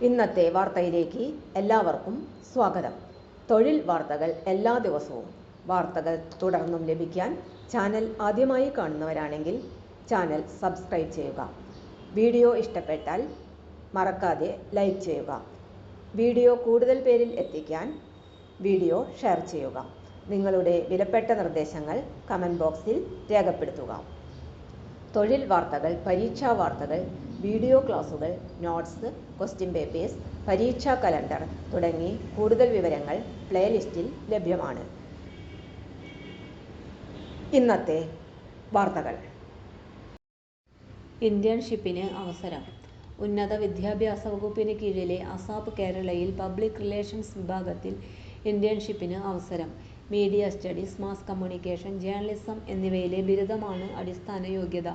ഇന്നത്തെ വാർത്തയിലേക്ക് എല്ലാവർക്കും സ്വാഗതം. തൊഴിൽ വാർത്തകൾ എല്ലാ ദിവസവും വാർത്തകൾ തുടർന്നും ലഭിക്കാൻ ചാനൽ ആദ്യമായി കാണുന്നവരാണെങ്കിൽ ചാനൽ സബ്സ്ക്രൈബ് ചെയ്യുക. വീഡിയോ ഇഷ്ടപ്പെട്ടാൽ മറക്കാതെ ലൈക്ക് ചെയ്യുക. വീഡിയോ കൂടുതൽ പേരിൽ എത്തിക്കാൻ വീഡിയോ ഷെയർ ചെയ്യുക. നിങ്ങളുടെ വിലപ്പെട്ട നിർദ്ദേശങ്ങൾ കമൻറ്റ് ബോക്സിൽ രേഖപ്പെടുത്തുക. തൊഴിൽ വാർത്തകൾ, പരീക്ഷാ വാർത്തകൾ, വീഡിയോ ക്ലാസുകൾ, നോട്ട്സ്, ക്വസ്റ്റ്യൻ പേപ്പേഴ്സ്, പരീക്ഷാ കലണ്ടർ തുടങ്ങി കൂടുതൽ വിവരങ്ങൾ പ്ലേലിസ്റ്റിൽ ലഭ്യമാണ്. ഇന്നത്തെ വാർത്തകൾ. ഇന്റേൺഷിപ്പിന് അവസരം. ഉന്നത വിദ്യാഭ്യാസ വകുപ്പിന് കീഴിലെ അസാപ് കേരളയിൽ പബ്ലിക് റിലേഷൻസ് വിഭാഗത്തിൽ ഇന്റേൺഷിപ്പിന് അവസരം. Media studies, mass communication, journalism എന്നിവയിലെ ബിരുദമാണ് അടിസ്ഥാന യോഗ്യത.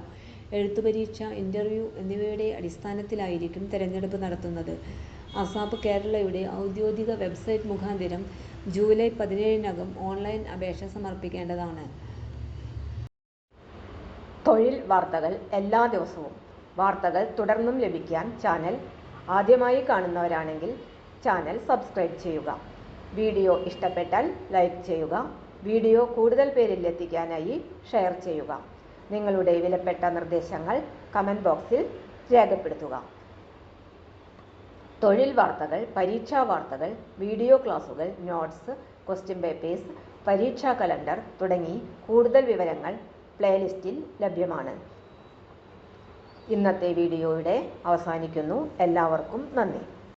എഴുത്തുപരീക്ഷ, ഇന്റർവ്യൂ എന്നിവയുടെ അടിസ്ഥാനത്തിലായിരിക്കും തെരഞ്ഞെടുപ്പ് നടത്തുന്നത്. അസാപ് കേരളയുടെ ഔദ്യോഗിക വെബ്സൈറ്റ് മുഖാന്തരം ജൂലൈ 17-നകം ഓൺലൈൻ അപേക്ഷ സമർപ്പിക്കേണ്ടതാണ്. തൊഴിൽ വാർത്തകൾ എല്ലാ ദിവസവും വാർത്തകൾ തുടർന്നും ലഭിക്കാൻ ചാനൽ ആദ്യമായി കാണുന്നവരാണെങ്കിൽ ചാനൽ സബ്സ്ക്രൈബ് ചെയ്യുക. വീഡിയോ ഇഷ്ടപ്പെട്ടാൽ ലൈക്ക് ചെയ്യുക. വീഡിയോ കൂടുതൽ പേരിൽ എത്തിക്കാനായി ഷെയർ ചെയ്യുക. നിങ്ങളുടെ വിലപ്പെട്ട നിർദ്ദേശങ്ങൾ കമൻറ്റ് ബോക്സിൽ രേഖപ്പെടുത്തുക. തൊഴിൽ വാർത്തകൾ, പരീക്ഷാ വാർത്തകൾ, വീഡിയോ ക്ലാസുകൾ, നോട്ട്സ്, ക്വസ്റ്റ്യൻ പേപ്പേഴ്സ്, പരീക്ഷാ കലണ്ടർ തുടങ്ങി കൂടുതൽ വിവരങ്ങൾ പ്ലേലിസ്റ്റിൽ ലഭ്യമാണ്. ഇന്നത്തെ വീഡിയോയുടെ അവസാനിക്കുന്നു. എല്ലാവർക്കും നന്ദി.